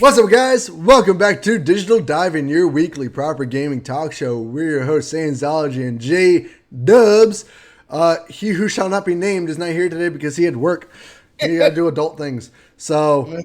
What's up, guys? Welcome back to Digital Diving, your weekly proper gaming talk show. We're your hosts, Sandsology and JayDubbs. He who shall not be named is not here today because he had work. He got to do adult things. So,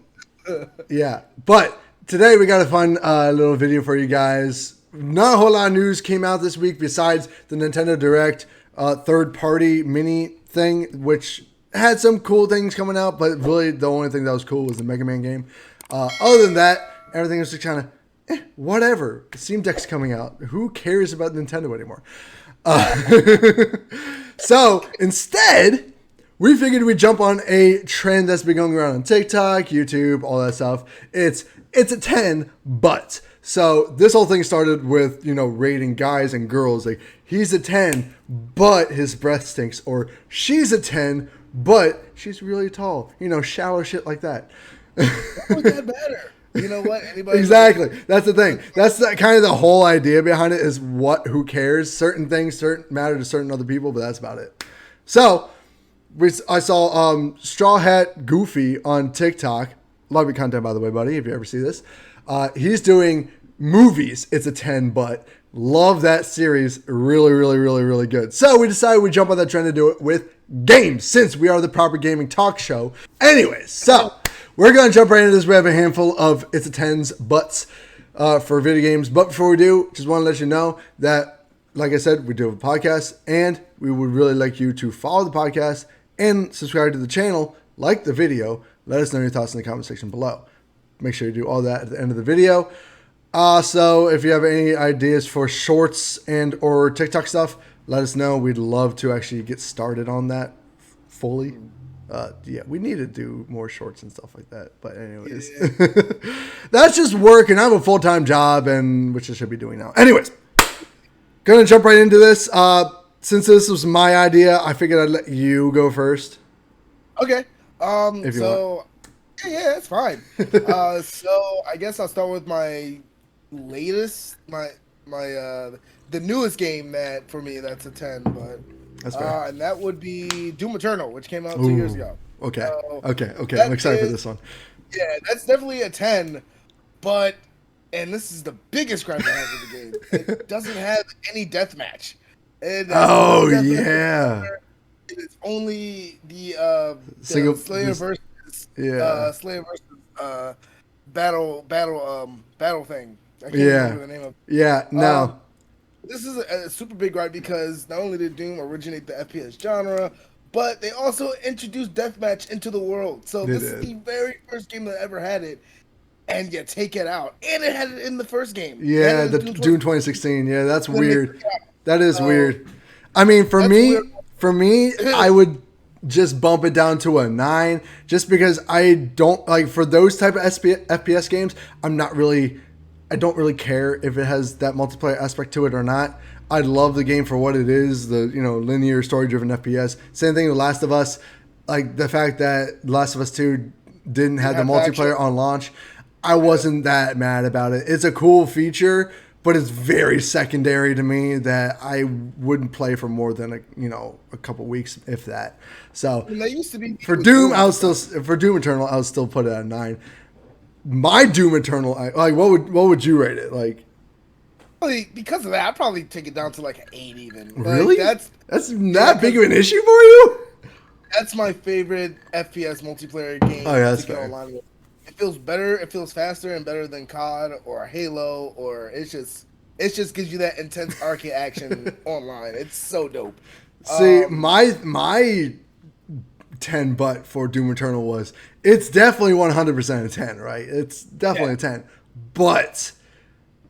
yeah. But today we got a fun little video for you guys. Not a whole lot of news came out this week besides the Nintendo Direct third-party mini thing, which had some cool things coming out, but really the only thing that was cool was the Mega Man game. Other than that, everything was just kind of, whatever. The Steam Deck's coming out. Who cares about Nintendo anymore? So instead, we figured we'd jump on a trend that's been going around on TikTok, YouTube, all that stuff. It's a 10, but. So this whole thing started with, rating guys and girls. Like, he's a 10, but his breath stinks. Or she's a 10, but she's really tall. Shallow shit like that. How would that matter? You know what? Anybody Exactly. That's the thing. That's kind of the whole idea behind it is who cares? Certain things matter to certain other people, but that's about it. So I saw Straw Hat Goofy on TikTok. Love your content, by the way, buddy, if you ever see this. He's doing movies. It's a 10, but love that series. Really, really, really, really good. So we decided we'd jump on that trend to do it with games since we are the proper gaming talk show. Anyways, so we're going to jump right into this. We have a handful of It's a 10's buts for video games. But before we do, just want to let you know that, like I said, we do have a podcast, and we would really like you to follow the podcast and subscribe to the channel, like the video. Let us know your thoughts in the comment section below. Make sure you do all that at the end of the video. So if you have any ideas for shorts and or TikTok stuff, let us know. We'd love to actually get started on that fully. We need to do more shorts and stuff like that. But anyways, that's just work, and I have a full-time job, and which I should be doing now. Anyways, gonna jump right into this. Since this was my idea, I figured I'd let you go first. Okay. If you want. Yeah, it's fine. So I guess I'll start with my latest, the newest game that for me that's a 10, but. That's fair. And that would be Doom Eternal, which came out 2 years ago. Okay. Okay. I'm excited for this one. Yeah, that's definitely a 10, but, and this is the biggest gripe I have with the game, it doesn't have any deathmatch. Yeah. It's only the Slayer versus battle thing. I can't remember the name of it. Yeah, no. This is a super big gripe because not only did Doom originate the FPS genre, but they also introduced deathmatch into the world. So this is the very first game that ever had it, and you take it out. And it had it in the first game. Yeah, the Doom 2016. Yeah, that's weird. That is weird. I mean, for me, I would just bump it down to a 9 just because I don't, like, for those type of FPS games, I don't really care if it has that multiplayer aspect to it or not. I love the game for what it is, the linear story-driven FPS. Same thing with Last of Us. Like the fact that Last of Us 2 didn't have the multiplayer on launch, I wasn't that mad about it. It's a cool feature, but it's very secondary to me that I wouldn't play for more than a couple weeks, if that. So that used to be for Doom, for Doom Eternal, I would still put it at a 9. My Doom Eternal, like, what would you rate it? Like, because of that, I'd probably take it down to like an 8 even. Really? Like, that's not big of an issue for you? That's my favorite FPS multiplayer game. Oh yeah, that's fair. Online with. It feels better. It feels faster and better than COD or Halo, or it just gives you that intense arcade action online. It's so dope. See, my 10 but for Doom Eternal it's definitely 100% a 10, right? It's definitely a 10. But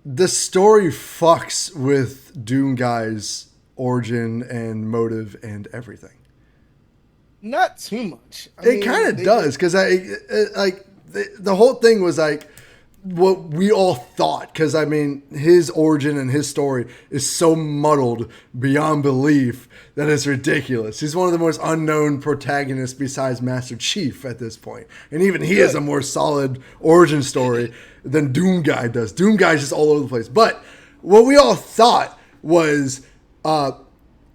the story fucks with Doom Guy's origin and motive and everything. Not too much. It kind of does, because the whole thing was like what we all thought, because I mean his origin and his story is so muddled beyond belief that it's ridiculous. He's one of the most unknown protagonists besides Master Chief at this point, and even he has a more solid origin story than Doom Guy does. Doom Guy's just all over the place. But what we all thought was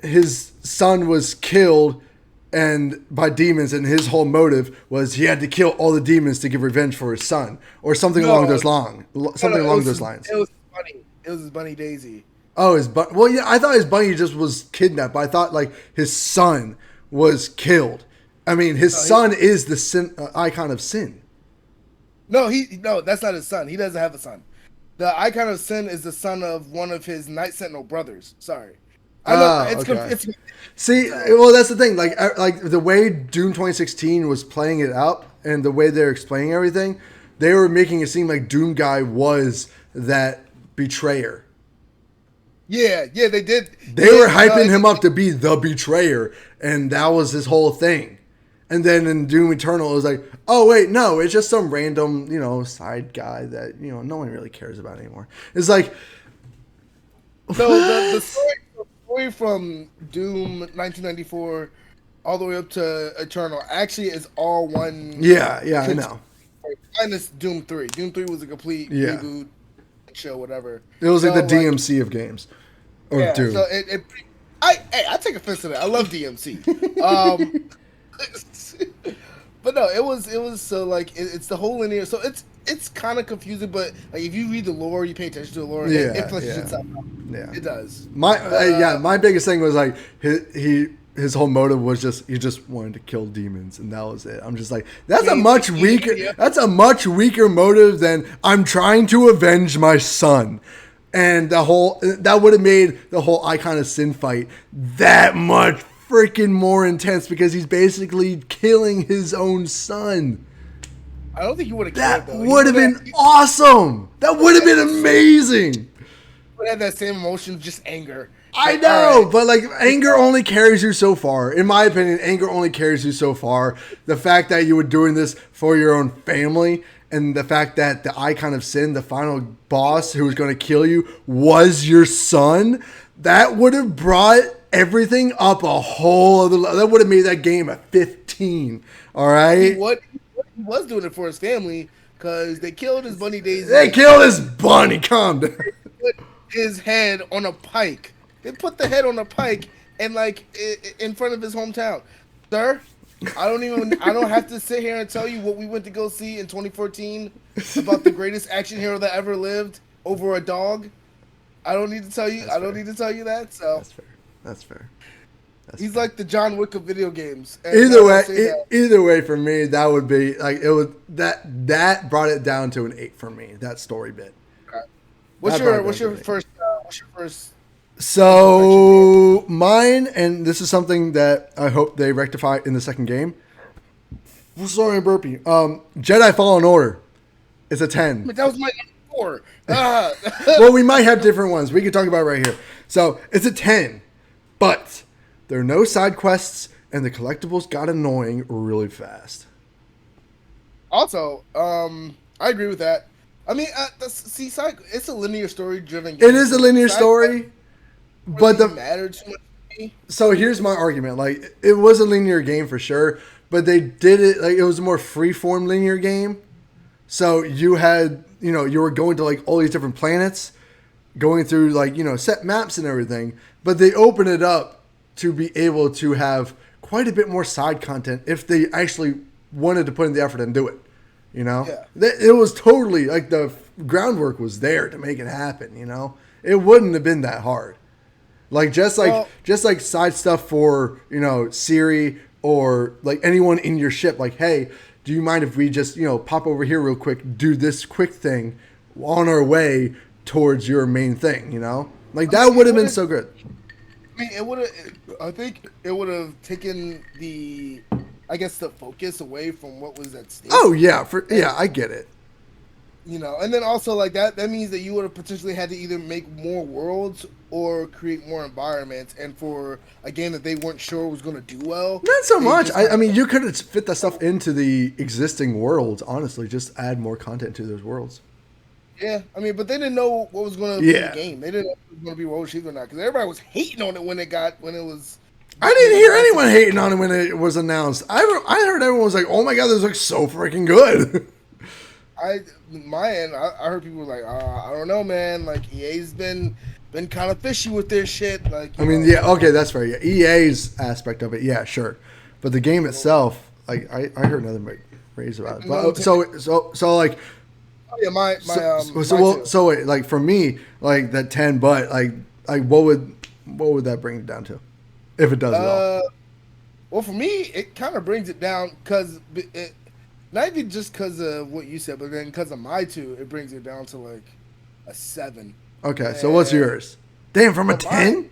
his son was killed and by demons, and his whole motive was he had to kill all the demons to give revenge for his son, or something along those lines. Something along those lines. It was funny. It was his bunny Daisy. Oh, well, yeah. I thought his bunny just was kidnapped, but I thought like his son was killed. I mean, his son is the sin, icon of sin. No, that's not his son. He doesn't have a son. The icon of sin is the son of one of his Night Sentinel brothers. Sorry. I know it's See, well, that's the thing. Like the way Doom 2016 was playing it up, and the way they're explaining everything, they were making it seem like Doom Guy was that betrayer. Yeah, they did. They were hyping him up to be the betrayer, and that was his whole thing. And then in Doom Eternal, it was like, oh wait, no, it's just some random, side guy that no one really cares about anymore. It's like, so the story from Doom 1994 all the way up to Eternal actually is all one. Yeah, I know. Minus Doom 3. Doom 3 was a complete reboot show, whatever. It was like the DMC of games. Or Doom. So I take offense to that. I love DMC. But no, it was so like it's the whole linear. So it's kind of confusing, but like if you read the lore, you pay attention to the lore. It fleshes itself out. Yeah, it does. My biggest thing was like his whole motive was he just wanted to kill demons, and that was it. I'm just like, that's a much weaker motive than I'm trying to avenge my son. And that would have made the whole Icon of Sin fight that much freaking more intense, because he's basically killing his own son. I don't think he would have killed him. That would have been awesome. That would have been amazing. Would have that same emotion, just anger. I know, but like anger only carries you so far. In my opinion, anger only carries you so far. The fact that you were doing this for your own family, and the fact that the Icon of Sin, the final boss who was going to kill you, was your son, that would have brought everything up a whole other level. That would have made that game a 15. All right? He was doing it for his family, because they killed his bunny Daisy. They killed his bunny. Calm down. They put his head on a pike. They put the head on a pike and like in front of his hometown. Sir, I don't have to sit here and tell you what we went to go see in 2014 about the greatest action hero that ever lived over a dog. I don't need to tell you. Don't need to tell you that. So That's fair. He's like the John Wick of video games. Either way, for me, that would be like it would that brought it down to an 8 for me. That story bit. Okay. What's your first? So mine, and this is something that I hope they rectify in the second game. Sorry, I'm burpy. Jedi Fallen Order. It's a 10. But that was my number 4. Well, we might have different ones. We can talk about it right here. So it's a 10, but there are no side quests, and the collectibles got annoying really fast. Also, I agree with that. I mean, it's a linear story driven game. It is a linear story. But mattered too much to me. So here's my argument. Like, it was a linear game for sure, but they did it like it was a more free-form linear game. So you had, you were going to like all these different planets, going through like, set maps and everything, but they open it up to be able to have quite a bit more side content if they actually wanted to put in the effort and do it. Yeah. It was totally like the groundwork was there to make it happen. It wouldn't have been that hard. Like just like side stuff for Siri or like anyone in your ship. Like, hey, do you mind if we just pop over here real quick, do this quick thing on our way towards your main thing? Like that would have been so good. I mean, I think it would have taken the focus away from what was at stake. Oh yeah, I get it. And then also like that means that you would have potentially had to either make more worlds or create more environments, and for a game that they weren't sure was going to do well. Not so much. I mean, you could have fit that stuff into the existing worlds, honestly. Just add more content to those worlds. Yeah, I mean, but they didn't know what was going to be the game. They didn't know if it was going to be World Sheep or not, because everybody was hating on it when it was... I didn't hear anyone hating on it when it was announced. I heard everyone was like, oh my god, this looks so freaking good. I heard people were like, I don't know, man. Like, EA's been kind of fishy with their shit. Like, I mean, yeah, okay, that's fair. Yeah, EA's aspect of it, yeah, sure. But the game itself, like I heard another raise about it. But so like. Oh, yeah, my So wait, like for me, like that 10, but like what would that bring it down to, if it does at all? Well, for me, it kind of brings it down because not even just because of what you said, but then because of my 2, it brings it down to like a 7. Okay, so what's yours? Damn, from a 10?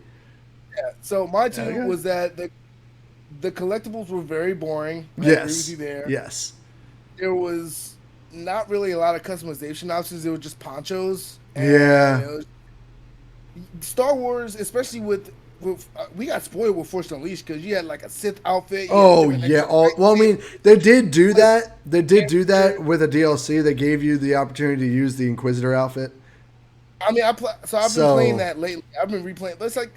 Yeah. So my 2 was that the collectibles were very boring. I Yes. agree with you there. Yes. There was not really a lot of customization options. It was just ponchos. And, Star Wars, especially with we got spoiled with Force Unleashed because you had like a Sith outfit. Oh yeah. Well, I mean, they did do that. They did do that with a DLC. They gave you the opportunity to use the Inquisitor outfit. I mean, I've been playing that lately. I've been replaying, but it's like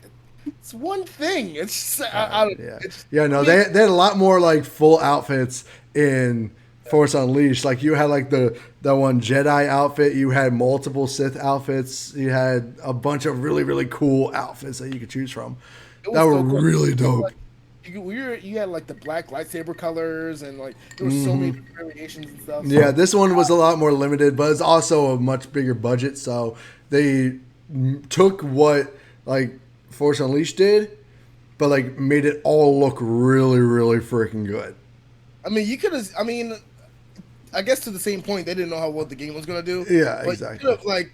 it's one thing. It's just, no, they had a lot more like full outfits in Force Unleashed. Like you had like the one Jedi outfit, you had multiple Sith outfits, you had a bunch of really, really cool outfits that you could choose from that were really dope. Like, you had like the black lightsaber colors and like there were so many variations and stuff. Yeah, this one was a lot more limited, but it's also a much bigger budget, so they took what like Force Unleashed did, but like made it all look really, really freaking good. I mean, you could have. I mean, I guess to the same point, they didn't know how well the game was gonna do. Yeah, but exactly. You could have like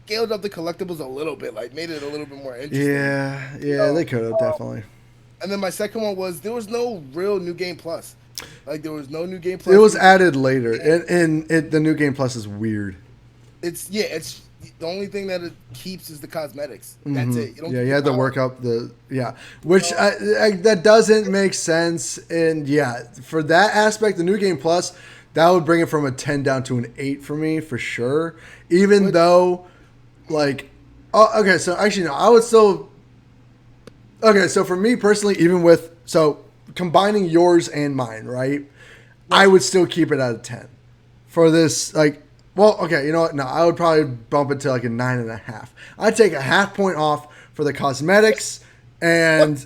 scaled up the collectibles a little bit, like made it a little bit more interesting. Yeah, they could have definitely. And then my second one was there was no real New Game Plus. Like there was no New Game Plus. It was added later, and the New Game Plus is weird. It's the only thing that it keeps is the cosmetics. That's it. You had to work up which that doesn't make sense. And for that aspect, the New Game Plus, that would bring it from a 10 down to an 8 for me for sure. Even though, like, okay, so actually no, I would still. Okay, so for me personally, even with combining yours and mine, right? I would still keep it at a 10 for this. Like, well, okay, you know what? No, I would probably bump it to like a 9.5. I'd take a half point off for the cosmetics and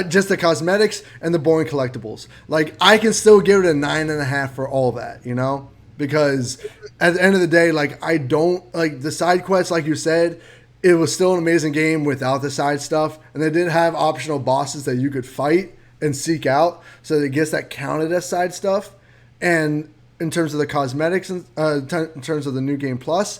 just the cosmetics and the boring collectibles. Like, I can still give it a 9.5 for all that, you know? Because at the end of the day, like, I don't like the side quests, like you said. It was still an amazing game without the side stuff, and they did have optional bosses that you could fight and seek out, so I guess that counted as side stuff. And in terms of the cosmetics, and in terms of the New Game Plus,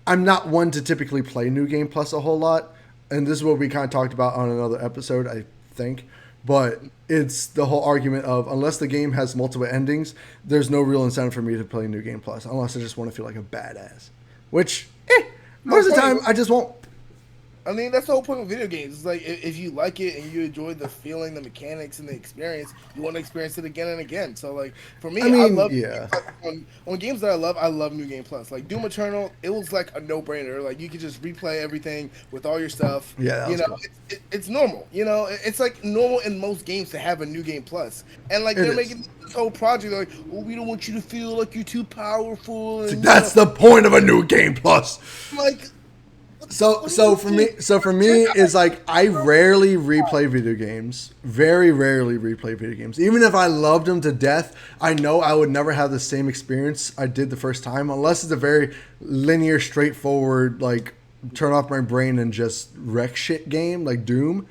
I'm not one to typically play New Game Plus a whole lot, and this is what we kind of talked about on another episode, I think. But it's the whole argument of unless the game has multiple endings, there's no real incentive for me to play New Game Plus, unless I just want to feel like a badass, which most of the time I just won't. I mean, that's the whole point of video games. It's like if you like it and you enjoy the feeling, the mechanics, and the experience, you want to experience it again and again. So, like for me, I love on games that I love New Game Plus. Like Doom Eternal, it was like a no-brainer. Like you could just replay everything with all your stuff. Yeah, you know, cool. It's normal. You know, it's like normal in most games to have a New Game Plus. And like they're making this whole project like, well, we don't want you to feel like you're too powerful. And, that's the point of a New Game Plus. Like. So for me, it's like I rarely replay video games. Very rarely replay video games. Even if I loved them to death, I know I would never have the same experience I did the first time, unless it's a very linear, straightforward, like turn off my brain and just wreck shit game like Doom.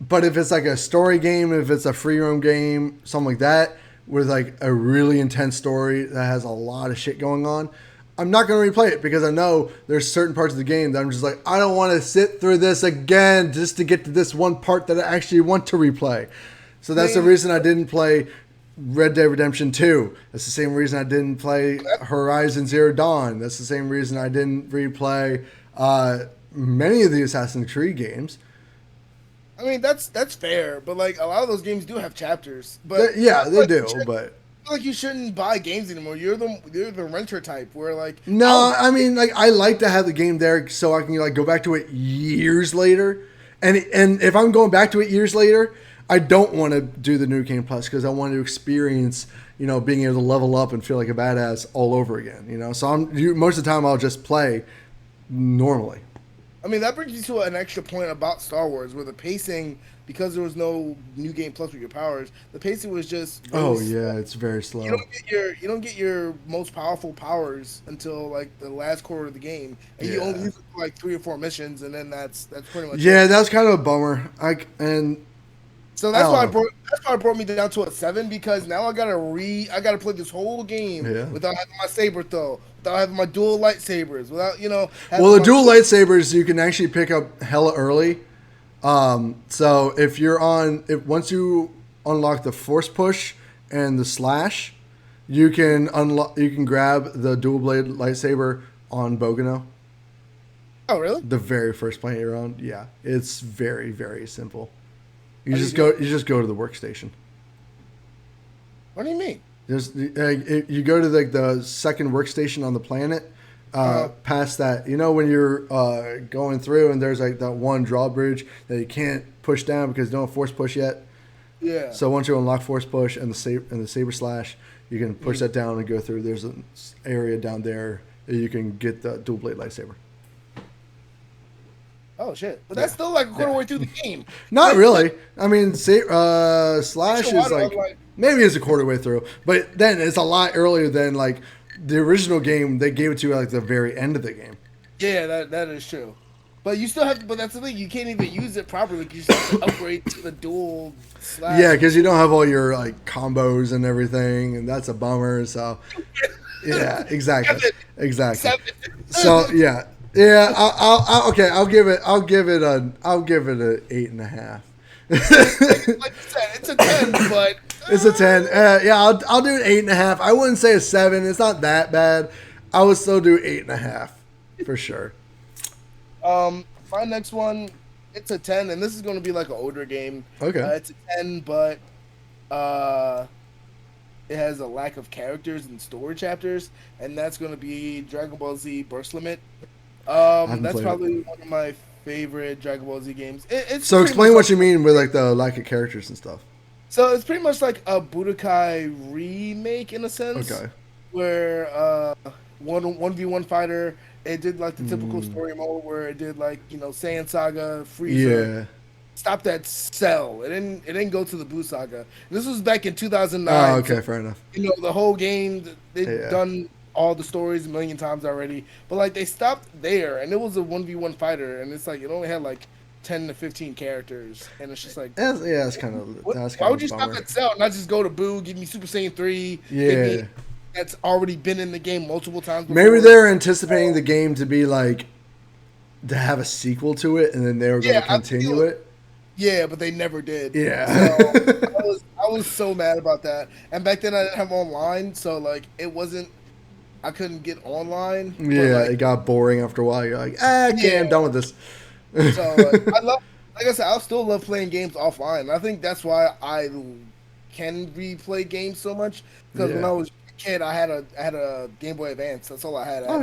But if it's like a story game, if it's a free roam game, something like that, with like a really intense story that has a lot of shit going on, I'm not going to replay it because I know there's certain parts of the game that I'm just like, I don't want to sit through this again just to get to this one part that I actually want to replay. So that's the reason I didn't play Red Dead Redemption 2. That's the same reason I didn't play Horizon Zero Dawn. That's the same reason I didn't replay many of the Assassin's Creed games. I mean, that's fair, but like a lot of those games do have chapters. But they do, but. Like you shouldn't buy games anymore. You're the renter type where like I mean like I like to have the game there so I can like go back to it years later, and if I'm going back to it years later, I don't want to do the New Game Plus because I want to experience being able to level up and feel like a badass all over again. So most of the time I'll just play normally. I mean, that brings you to an extra point about Star Wars, where the pacing, because there was no new game plus with your powers, the pacing was just really Yeah, it's very slow. you don't get your most powerful powers until like the last quarter of the game, and you only use it for like 3 or 4 missions, and then that's pretty much Yeah, it. that was kind of a bummer. So that's why it brought me down to a 7, because now I gotta play this whole game without having my saber throw, without having my dual lightsabers, without Well, the dual lightsabers you can actually pick up hella early. So if once you unlock the force push and the slash, you can grab the dual blade lightsaber on Bogano. Oh, really? The very first planet you're on. Yeah, it's very, very simple. You just go to the workstation. What do you mean? You go to the second workstation on the planet. Past that, when you're going through and there's like that one drawbridge that you can't push down because you don't force push yet. Yeah. So once you unlock force push and the saber slash, you can push that down and go through. There's an area down there that you can get the dual blade lightsaber. Oh shit! But that's still like a quarter way through the game. Not really. I mean, slash is like maybe it's a quarter way through, but then it's a lot earlier than like the original game. They gave it to you at like the very end of the game. Yeah, that is true. But you still have to. But that's the thing. You can't even use it properly. You just have to upgrade to the dual slash. Yeah, because you don't have all your like combos and everything, and that's a bummer. So yeah, exactly. So yeah. Yeah, I'll give it an 8.5. Like you said, it's a 10, but it's a 10. Yeah, I'll do an 8.5. I wouldn't say a 7. It's not that bad. I would still do 8.5 for sure. My next one, it's a 10, and this is going to be like an older game. Okay, it's a 10, but it has a lack of characters and story chapters, and that's going to be Dragon Ball Z Burst Limit. That's probably one of my favorite Dragon Ball Z games. So explain what you mean with like the lack of characters and stuff. So it's pretty much like a Budokai remake in a sense. Okay. Where 1v1 fighter, it did like the typical story mode where it did like Saiyan Saga, Frieza. Yeah. Stop that Cell. It didn't go to the Buu Saga. This was back in 2009. Oh, okay, fair enough. The whole game they've done all the stories a million times already, but like they stopped there, and it was a 1v1 fighter, and it's like it only had like 10 to 15 characters, and it's just like it's kind of why would you stop at Cell and not just go to Boo, give me Super Saiyan 3? Yeah, that's already been in the game multiple times before. Maybe they're anticipating the game to be like to have a sequel to it, and then they were going to continue it. Yeah, but they never did. Yeah, so I was so mad about that, and back then I didn't have online, so like it wasn't. I couldn't get online. Yeah, it got boring after a while. You're like, okay, I'm done with this. So like I said, I still love playing games offline. I think that's why I can replay games so much. Because when I was a kid, I had a Game Boy Advance. That's all I had. I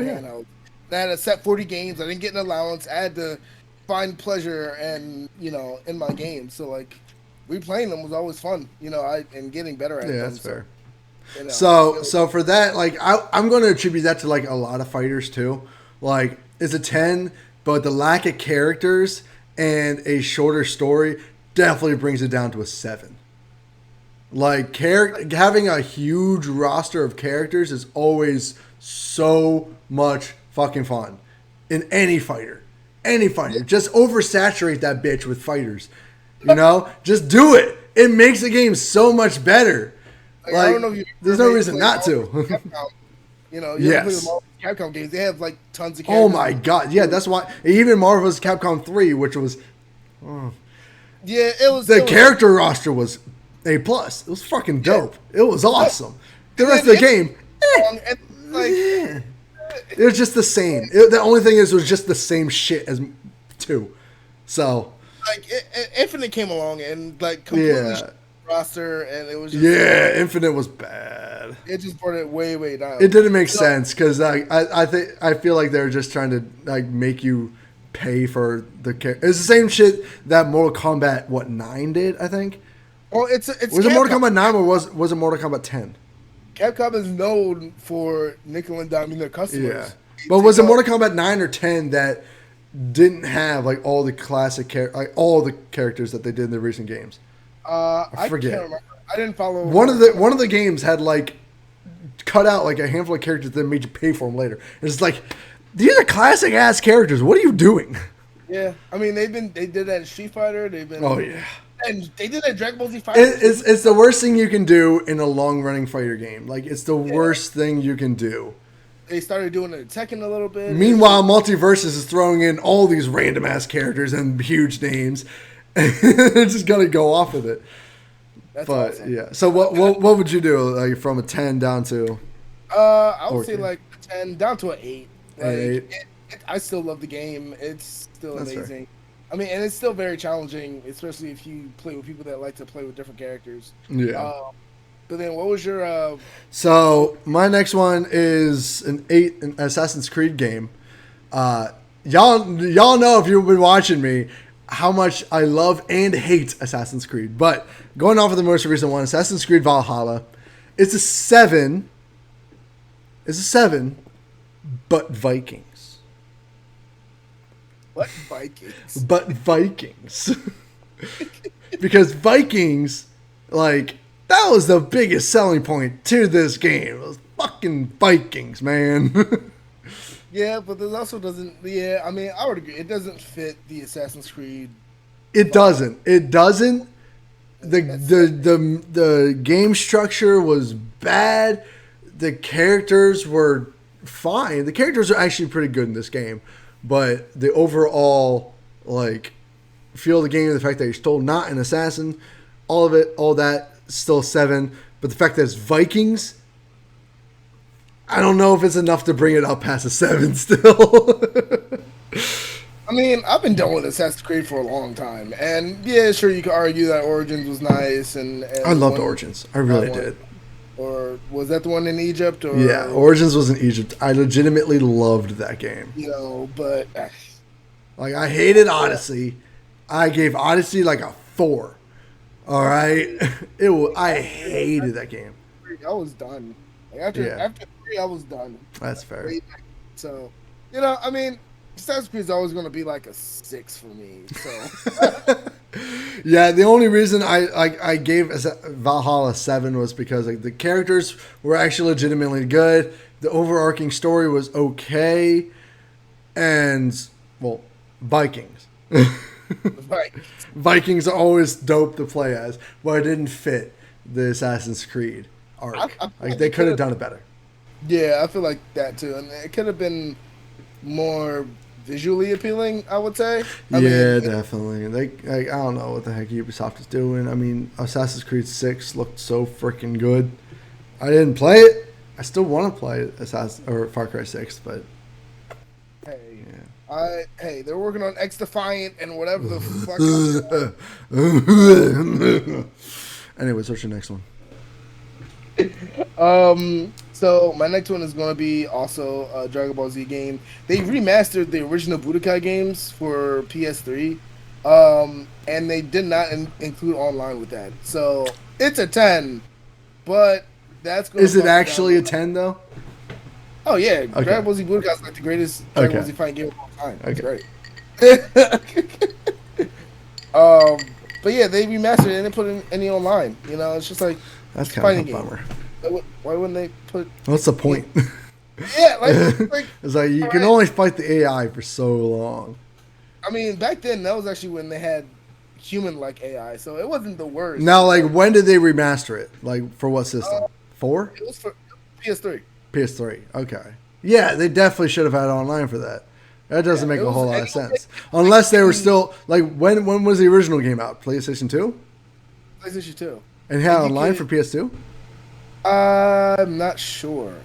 had a set 40 games. I didn't get an allowance. I had to find pleasure and in my games. So like replaying them was always fun. And getting better at them. Yeah, that's fair. So for that, like I'm going to attribute that to like a lot of fighters too. Like it's a 10, but the lack of characters and a shorter story definitely brings it down to a 7. Like having a huge roster of characters is always so much fucking fun in any fighter. Just oversaturate that bitch with fighters. Just do it. It makes the game so much better. Like, I don't know if there's no reason not to. Capcom, you play the Marvel Capcom games. They have like tons of characters. Oh my god, yeah, that's why. Even Marvel's Capcom 3, which was, the character roster was A+. It was fucking dope. It was awesome. The rest of the game, it was just the same. The only thing is, it was just the same shit as 2. So, like, Infinite came along and like completely. Roster, and it was just Infinite was bad. It just brought it way down. It didn't make sense because I feel like they're just trying to like make you pay for the character. It's the same shit that Mortal Kombat 9 did, I think. Well, was it Mortal Kombat 9 or was it Mortal Kombat 10? Capcom is known for nickel and diming their customers. Yeah, but was it Mortal Kombat 9 or 10 that didn't have like all the classic like all the characters that they did in the recent games. I forget. can't remember. I didn't follow. One of the games had like cut out like a handful of characters that made you pay for them later. And it's like, these are classic ass characters. What are you doing? Yeah, I mean they did that in Street Fighter. They've been. Oh yeah. And they did that in Dragon Ball Z Fighter. It's the worst thing you can do in a long running fighter game. Like it's the worst thing you can do. They started doing it in Tekken a little bit. Meanwhile, Multiversus is throwing in all these random ass characters and huge names. They're just gonna go off with it. That's but awesome. yeah. So what would you do like from a 10 down to? I would say like a 10 down to an 8. Like, 8. I still love the game. It's still That's amazing. Fair. I mean, and it's still very challenging, especially if you play with people that like to play with different characters. Yeah. But then, what was your? So my next one is an Assassin's Creed game. Y'all know if you've been watching me how much I love and hate Assassin's Creed. But going off of the most recent one, Assassin's Creed Valhalla, it's a 7. It's a 7, but Vikings. What Vikings? But Vikings. Because Vikings, like, that was the biggest selling point to this game. Those fucking Vikings, man. Yeah, but this also doesn't. Yeah, I mean, I would agree. It doesn't fit the Assassin's Creed. It doesn't. It doesn't. The game structure was bad. The characters were fine. The characters are actually pretty good in this game, but the overall like feel of the game, the fact that you're still not an assassin, all of it, all that, still 7. But the fact that it's Vikings, I don't know if it's enough to bring it up past a 7 still. I mean, I've been done with Assassin's Creed for a long time, and yeah, sure, you could argue that Origins was nice, and I loved Origins. I really did. Or was that the one in Egypt? Or, yeah, Origins was in Egypt. I legitimately loved that game. You know, but like I hated Odyssey. I gave Odyssey like a 4. All right, I hated that game. I was done. Like after 3, I was done. That's fair. So, you know, I mean, Assassin's Creed is always going to be like a 6 for me. So. Yeah, the only reason I gave Valhalla 7 was because like the characters were actually legitimately good. The overarching story was okay, and well, Vikings. Vikings are always dope to play as, but it didn't fit the Assassin's Creed arc. Like they could have done it better. Yeah, I feel like that too, and it could have been more visually appealing, I would say. I mean, definitely. Like I don't know what the heck Ubisoft is doing. I mean, Assassin's Creed 6 looked so freaking good. I didn't play it. I still want to play Far Cry 6, but hey, they're working on X Defiant and whatever the fuck. Anyways, what's your next one? So my next one is going to be also a Dragon Ball Z game. They remastered the original Budokai games for PS3, and they did not include online with that. So it's a 10, but that's going. Is it actually a 10 though? Oh yeah, okay. Dragon Ball Z Budokai is like the greatest Dragon Ball Z fighting game of all time. It's great. But yeah, they remastered it and they put it in any online. You know, it's just like that's kind of a bummer. Why wouldn't they put? What's the point? Yeah, like it's like you can only fight the AI for so long. I mean, back then that was actually when they had human-like AI, so it wasn't the worst. Now, like, when did they remaster it? Like, for what system? 4? It was for PS3. PS3. Okay. Yeah, they definitely should have had it online for that. That doesn't make a whole lot of sense. Unless they were still like, when was the original game out? PlayStation 2. PlayStation 2. And had online for PS2. I'm not sure.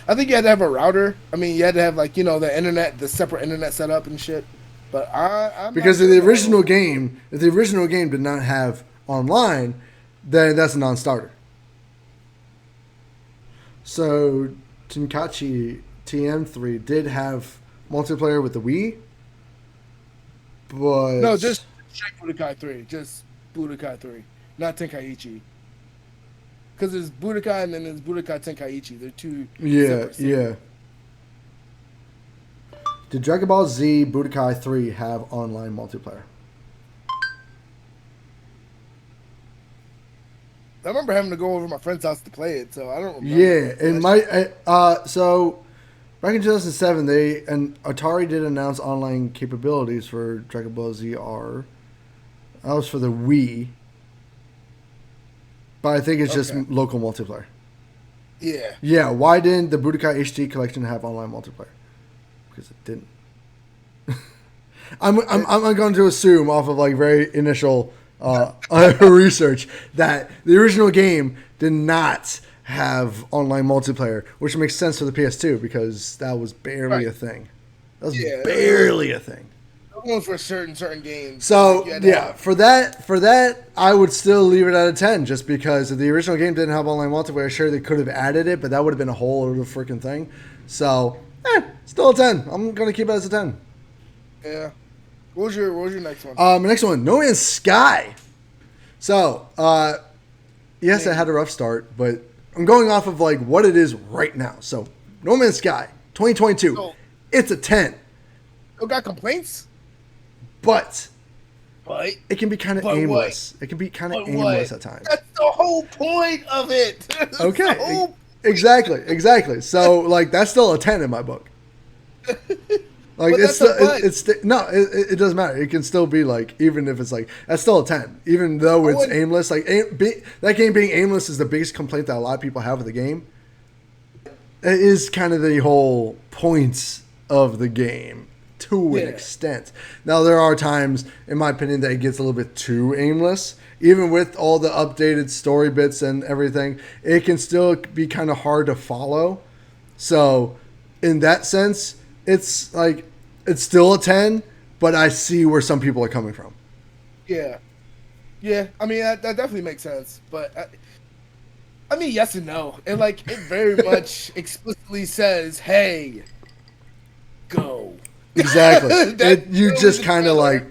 I think you had to have a router. I mean, you had to have like the internet, the separate internet setup and shit. But I'm because if the original game did not have online, then that's a non-starter. So Tenkaichi TM3 did have multiplayer with the Wii, but no, just Budokai 3, just Budokai 3, not Tenkaichi. Because there's Budokai and then there's Budokai Tenkaichi. They're two. Yeah. Did Dragon Ball Z Budokai 3 have online multiplayer? I remember having to go over to my friend's house to play it, so I don't remember. Yeah, so back in 2007, Atari did announce online capabilities for Dragon Ball Z R. That was for the Wii, but I think it's just local multiplayer. Yeah. Yeah. Why didn't the Budokai HD collection have online multiplayer? Because it didn't. I'm going to assume off of like very initial research that the original game did not have online multiplayer, which makes sense for the PS2 because that was barely a thing. That was barely a thing. Only for certain games. So for that, I would still leave it at a 10, just because if the original game didn't have online multiplayer, sure they could have added it, but that would have been a whole other freaking thing. So, still a 10. I'm gonna keep it as a 10. Yeah. What was your next one? My next one, No Man's Sky. So, yes, I had a rough start, but I'm going off of like what it is right now. So, No Man's Sky, 2022. It's a 10. You got complaints? But it can be kind of aimless. It can be kind of aimless at times. That's the whole point of it. Okay. Exactly. So, like, that's still a 10 in my book. Like, it doesn't matter. It can still be, like, even if it's, like, that's still a 10. Even though it's aimless. Like, that game being aimless is the biggest complaint that a lot of people have with the game. It is kind of the whole points of the game. To an extent. Now, there are times, in my opinion, that it gets a little bit too aimless. Even with all the updated story bits and everything, it can still be kind of hard to follow. So, in that sense, it's like, it's still a 10, but I see where some people are coming from. Yeah. Yeah, I mean, that definitely makes sense. But, I mean, yes and no. And, like, it very much explicitly says, hey, go. Exactly. You just kind of like,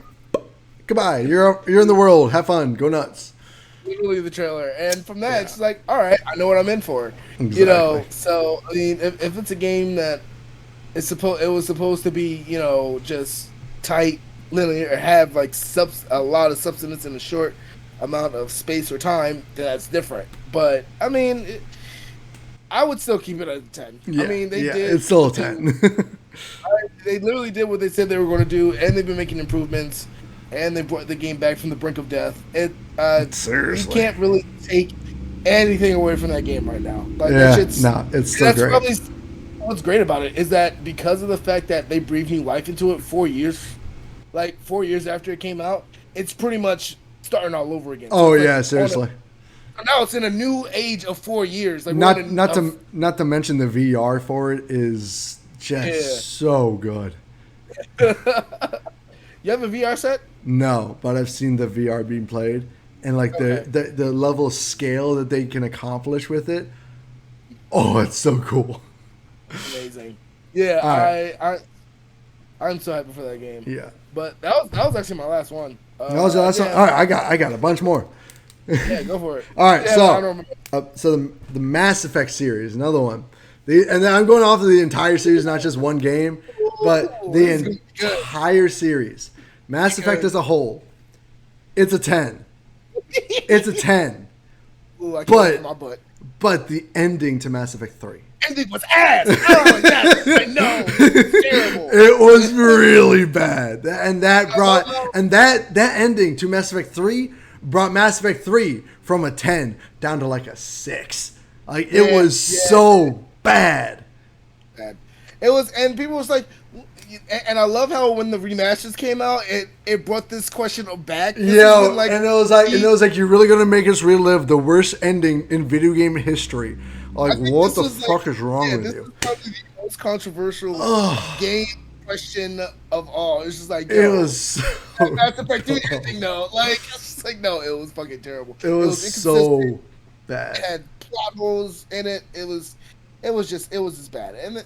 goodbye. You're in the world. Have fun. Go nuts. Literally the trailer, and from that, it's like, all right, I know what I'm in for. Exactly. You know. So I mean, if it's a game that it was supposed to be, you know, just tight, linear, have like a lot of substance in a short amount of space or time, then that's different. But I mean, I would still keep it at a 10. Yeah, I mean, they did. It's still a 10. They literally did what they said they were going to do, and they've been making improvements, and they brought the game back from the brink of death. Seriously, you can't really take anything away from that game right now. Like, it's still great. Probably what's great about it is that because of the fact that they breathed new life into it 4 years after it came out, it's pretty much starting all over again. Oh yeah, seriously. Now it's in a new age of 4 years. Like, not to mention the VR for it is just so good. You have a VR set? No, but I've seen the VR being played, and like the level of scale that they can accomplish with it. Oh, it's so cool. Amazing. Yeah, right. I'm so happy for that game. Yeah, but that was actually my last one. That was the last one. All right, I got a bunch more. Yeah, go for it. All right, so the Mass Effect series, another one. And then I'm going off of the entire series, not just one game, but the entire series. Mass Effect as a whole, it's a 10. It's a 10. Ooh, but the ending to Mass Effect 3. Ending was ass. Oh, yes, I know. Terrible. It was really bad, and that ending to Mass Effect 3 brought Mass Effect 3 from a 10 down to like a 6. Like, it was so bad. It was, and people was like, and I love how when the remasters came out, it brought this question back. Yeah, like, and it was like, you're really gonna make us relive the worst ending in video game history. Like, what the fuck is wrong with you? This is probably the most controversial game question of all. It's just like, it was so Mass Effect 3 anything though. Like, it's just like, no, it was fucking terrible. It was so bad. It had plot holes in it. It was just bad. And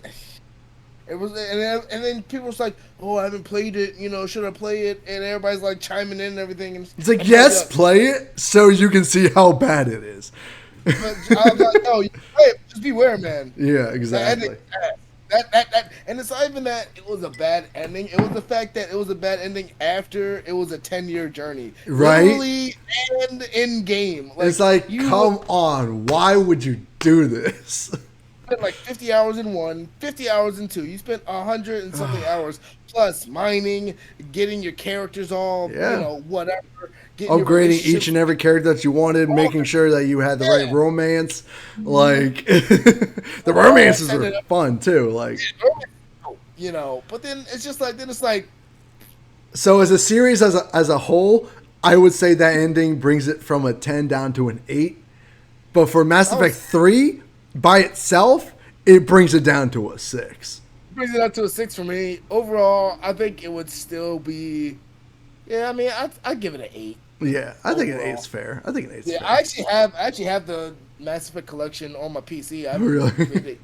then people was like, oh, I haven't played it, you know, should I play it? And everybody's like chiming in and everything. And it's like, yes, play it so you can see how bad it is. But I was like, no, you play it, just beware, man. Yeah, exactly. And it's not even that it was a bad ending. It was the fact that it was a bad ending after it was a 10-year journey, right? Literally and in game. It's like, come on, why would you do this? You spent like 50 hours in one, 50 hours in two. You spent 100 and something hours plus mining, getting your characters all, whatever. Upgrading each and every character that you wanted, making sure that you had the right romance. Like, the romances were fun too. Like, but then it's just like, so as a series as a whole, I would say that ending brings it from a 10 down to an 8. But for Mass Effect 3 by itself, it brings it down to a 6. Brings it up to a 6 for me. Overall, I think it would still be. Yeah, I mean, I'd give it an 8. Yeah, I think an 8 is fair. I think an 8 is fair. I actually have the Mass Effect collection on my PC. Really?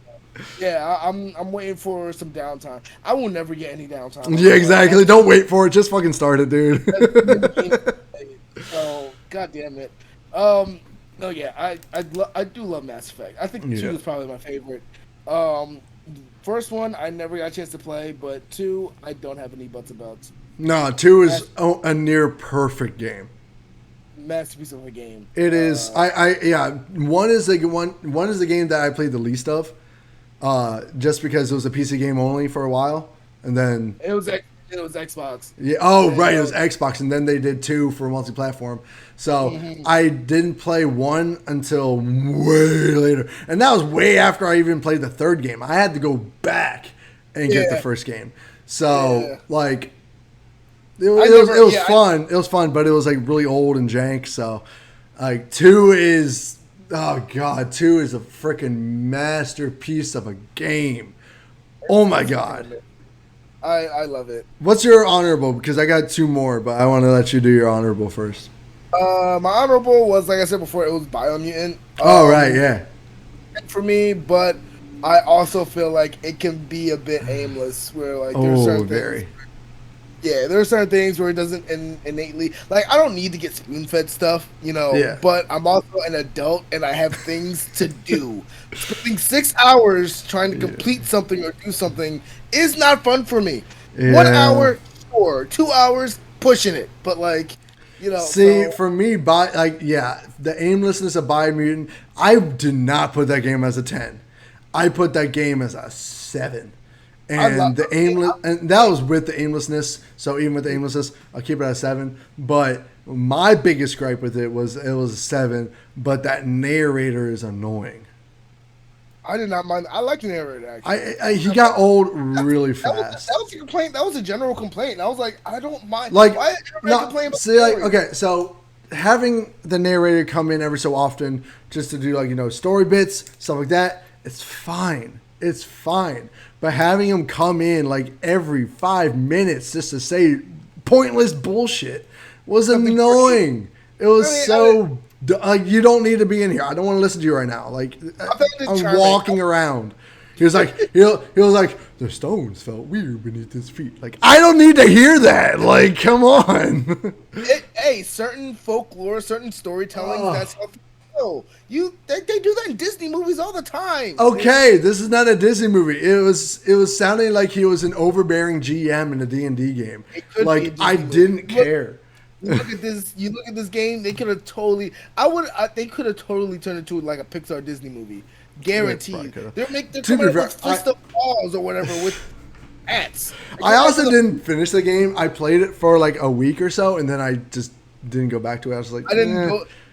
Yeah, I'm waiting for some downtime. I will never get any downtime. Yeah, exactly. Don't wait for it. Just fucking start it, dude. Oh, god damn it. No, yeah, I do love Mass Effect. I think 2 is probably my favorite. First one I never got a chance to play, but 2 I don't have any buts about. No, 2 is a near perfect game. Masterpiece of a game. It is. One is the game that I played the least of, just because it was a PC game only for a while, and then it was Xbox. Yeah. Oh, right. It was Xbox, and then they did 2 for multi-platform. So I didn't play 1 until way later, and that was way after I even played the 3rd game. I had to go back and get the first game. So like. It was fun. It was fun, but it was like really old and jank. So, like 2 is, 2 is a freaking masterpiece of a game. Oh my god, I love it. What's your honorable? Because I got 2 more, but I want to let you do your honorable first. My honorable was, like I said before, it was Biomutant. Right, yeah. For me, but I also feel like it can be a bit aimless. Where like there's certain things. Yeah, there are certain things where it doesn't innately... Like, I don't need to get spoon-fed stuff, but I'm also an adult and I have things to do. Spending 6 hours trying to complete something or do something is not fun for me. Yeah. 1 hour, or 2 hours, pushing it. But, like, See, for me, the aimlessness of Biomutant, I did not put that game as a 10. I put that game as a 7. And that was with the aimlessness. So even with the aimlessness, I'll keep it at 7. But my biggest gripe with it was a 7. But that narrator is annoying. I did not mind. I like the narrator. Actually, he got old really fast. That was a complaint. That was a general complaint. I was like, I don't mind. Like, why complain about the narrator? Okay, so having the narrator come in every so often just to do story bits, stuff like that, it's fine. It's fine. But having him come in like every 5 minutes just to say pointless bullshit was annoying. It was you don't need to be in here. I don't want to listen to you right now. Like, I'm walking around. He was like, the stones felt weird beneath his feet. Like, I don't need to hear that. Like, come on. Certain folklore, certain storytelling, that's how. They do that in Disney movies all the time. Okay, this is not a Disney movie. It was sounding like he was an overbearing GM in a D&D game. Like, I didn't care. You look at this game. They could have totally. They could have totally turned it into like a Pixar Disney movie. Guaranteed. They're coming up with Fist of Paws or whatever with hats. I also didn't finish the game. I played it for like a week or so, and then I just didn't go back to it. I was like,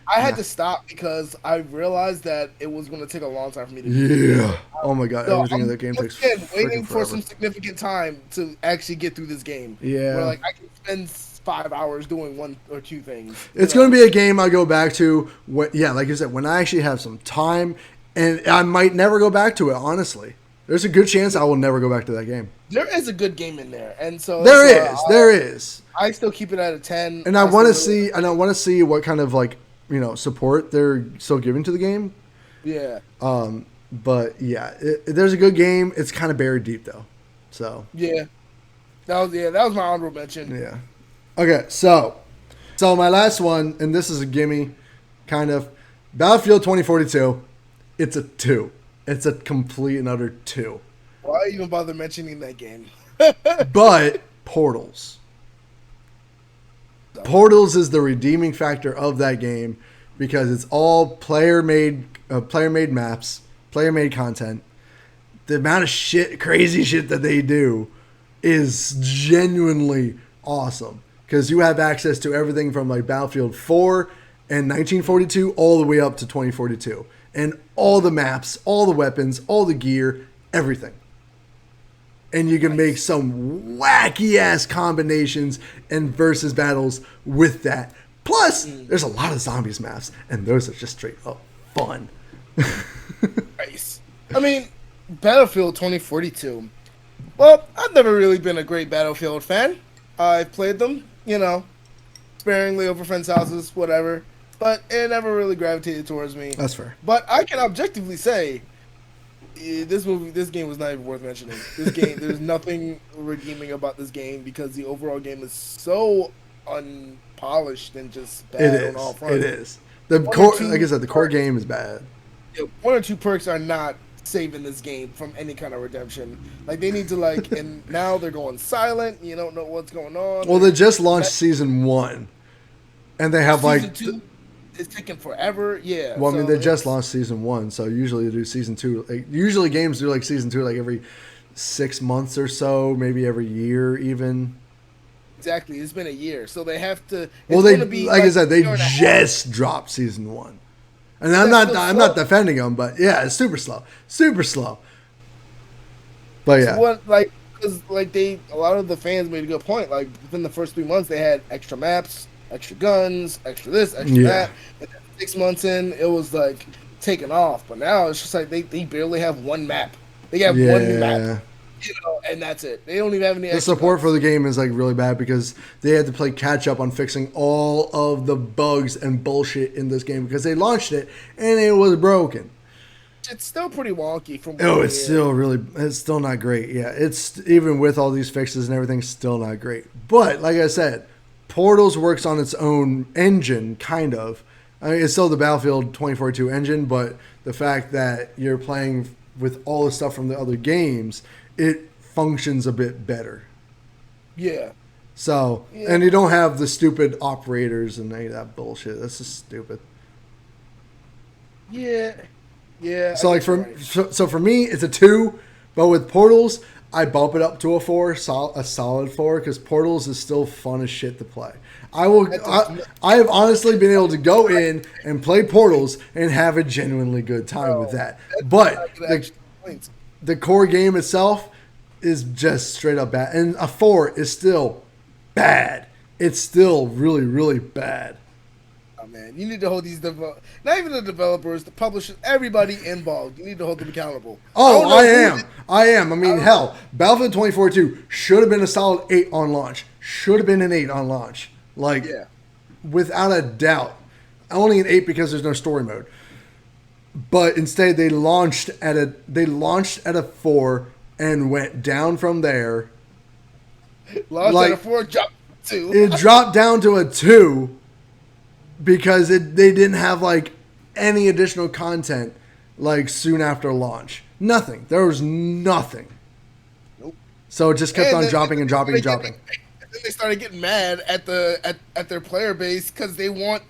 I had to stop because I realized that it was going to take a long time for me to do it. Yeah. Oh my god, everything in that game takes waiting for forever. Some significant time to actually get through this game. Yeah. Where like I can spend 5 hours doing 1 or 2 things. It's going to be a game I go back to like you said, when I actually have some time, and I might never go back to it, honestly. There's a good chance I will never go back to that game. There is a good game in there, and so there is. I still keep it at a 10. And I want to see what kind of like support they're still giving to the game. Yeah. But yeah, there's a good game. It's kind of buried deep though. So. Yeah. That was my honorable mention. Yeah. Okay, so my last one, and this is a gimme, kind of, Battlefield 2042. It's a 2. It's a complete and utter 2. Why even bother mentioning that game? But Portals. Portals is the redeeming factor of that game because it's all player-made maps, player-made content. The amount of crazy shit that they do is genuinely awesome because you have access to everything from like Battlefield 4 and 1942 all the way up to 2042. And all the maps, all the weapons, all the gear, everything. And you can make some wacky ass combinations and versus battles with that. Plus, there's a lot of zombies maps, and those are just straight up fun. Nice. I mean, Battlefield 2042. Well, I've never really been a great Battlefield fan. I've played them, sparingly over friends' houses, whatever. But it never really gravitated towards me. That's fair. But I can objectively say, this game was not even worth mentioning. This game, there's nothing redeeming about this game because the overall game is so unpolished and just bad on all fronts. It is. Like I said, the core game is bad. Yeah, one or two perks are not saving this game from any kind of redemption. Like they need to and now they're going silent. You don't know what's going on. Well, they just launched season 1, and they have season 2. It's taking forever. Yeah. Well, I mean, they just launched season 1, so usually they do season 2. Usually games do season 2 every 6 months or so, maybe every year even. Exactly. It's been a year, so they have to. Well, I said, they just dropped season 1, and I'm not defending them, but yeah, it's super slow, super slow. But yeah, because a lot of the fans made a good point. Like within the first 3 months, they had extra maps, extra guns, extra this, extra that. And then 6 months in, it was taking off. But now it's just they barely have one map. They have one new map, and that's it. They don't even have any. The support for the game is really bad because they had to play catch up on fixing all of the bugs and bullshit in this game because they launched it and it was broken. It's still pretty wonky from. It's still not great. Yeah, it's even with all these fixes and everything, still not great. But like I said, Portals works on its own engine, kind of. I mean, it's still the Battlefield 2042 engine, but the fact that you're playing with all the stuff from the other games, it functions a bit better. Yeah. So, and you don't have the stupid operators and any of that bullshit. That's just stupid. Yeah. Yeah. So for me, it's a 2, but with Portals, I bump it up to a 4, a solid 4, because Portals is still fun as shit to play. I have honestly been able to go in and play Portals and have a genuinely good time with that. But the core game itself is just straight up bad. And a 4 is still bad. It's still really, really bad. Oh, man. You need to hold these not even the developers, the publishers, everybody involved. You need to hold them accountable. Oh, I am. I mean, hell, Battlefield 2042 should have been a solid 8 on launch. Should have been an 8 on launch. Without a doubt. Only an 8 because there's no story mode. But instead, they launched at a 4 and went down from there. Launched at a 4, dropped to 2. It dropped down to a 2 because they didn't have any additional content soon after launch. Nothing. There was nothing. Nope. So it just kept on dropping and dropping and dropping. And then they started getting mad at their player base because they want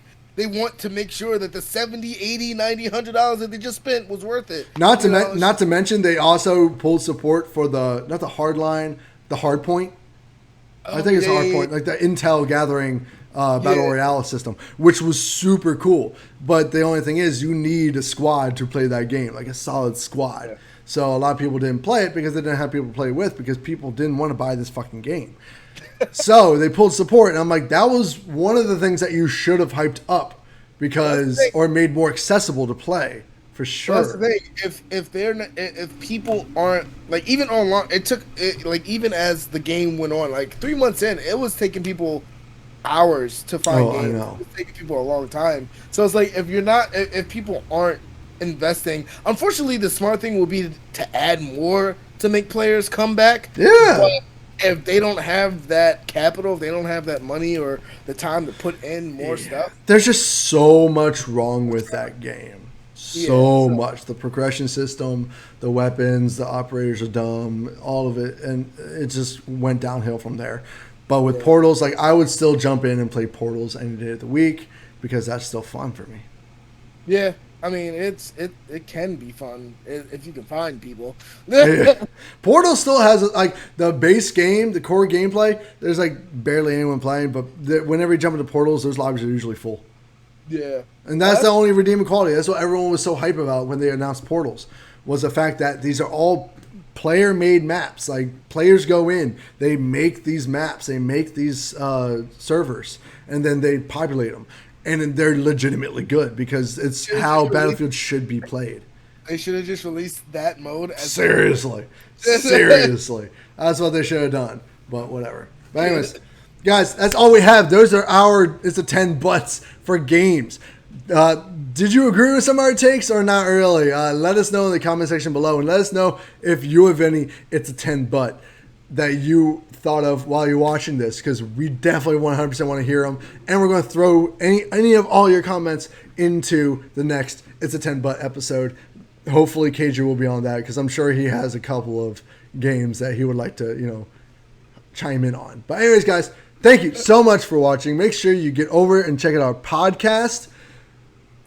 to make sure that the $70, $80, $90, $100 that they just spent was worth it. Not to mention they also pulled support for not the hardline, the hardpoint. I think it's hardpoint, like the Intel gathering battle royale system, which was super cool. But the only thing is, you need a squad to play that game, like a solid squad. Yeah. So a lot of people didn't play it because they didn't have people to play with because people didn't want to buy this fucking game. So they pulled support, and I'm like, that was one of the things that you should have hyped up or made more accessible to play for sure. That's the thing. If people aren't even online, even as the game went on, 3 months in, it was taking people hours to find games. I know. It was taking people a long time. So it's if people aren't investing, unfortunately, the smart thing would be to add more to make players come back. Yeah. But if they don't have that capital, if they don't have that money or the time to put in more stuff. There's just so much wrong with that game. so much. The progression system, the weapons, the operators are dumb, all of it, and it just went downhill from there. But with Portals, like I would still jump in and play Portals any day of the week because that's still fun for me. Yeah, I mean it can be fun if you can find people. Portal still has like the base game, the core gameplay. There's like barely anyone playing, but whenever you jump into Portals, those lobbies are usually full. Yeah, and that's the only redeeming quality. That's what everyone was so hype about when they announced Portals, was the fact that these are all player-made maps. Like players go in, they make these maps, they make these servers, and then they populate them. And they're legitimately good because it's how Battlefield should be played. They should have just released that mode. Seriously. That's what they should have done. But whatever. But anyways, guys, that's all we have. Those are it's a 10 butts for games. Did you agree with some of our takes or not really? Let us know in the comment section below. And let us know if you have any it's a 10 butt that you thought of while you're watching this, because we definitely 100% want to hear them, and we're going to throw any of all your comments into the next It's a 10 Butt episode. Hopefully KJ will be on that, because I'm sure he has a couple of games that he would like to chime in on. But anyways, guys, thank you so much for watching. Make sure you get over and check out our podcast.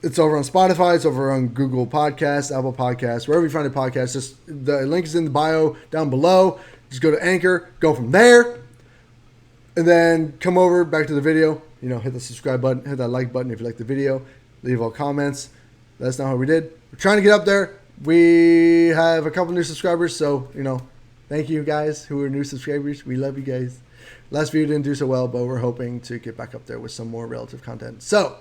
It's over on Spotify. It's over on Google Podcasts, Apple Podcasts, wherever you find a podcast. Just the link is in the bio down below. Just go to Anchor, go from there, and then come over back to the video. Hit the subscribe button, hit that like button if you like the video. Leave all comments. Let us know how we did. We're trying to get up there. We have a couple new subscribers, so thank you guys who are new subscribers. We love you guys. Last video didn't do so well, but we're hoping to get back up there with some more relative content. So,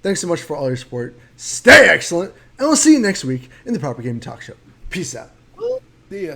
thanks so much for all your support. Stay excellent, and we'll see you next week in the Proper Gaming Talk Show. Peace out. See ya.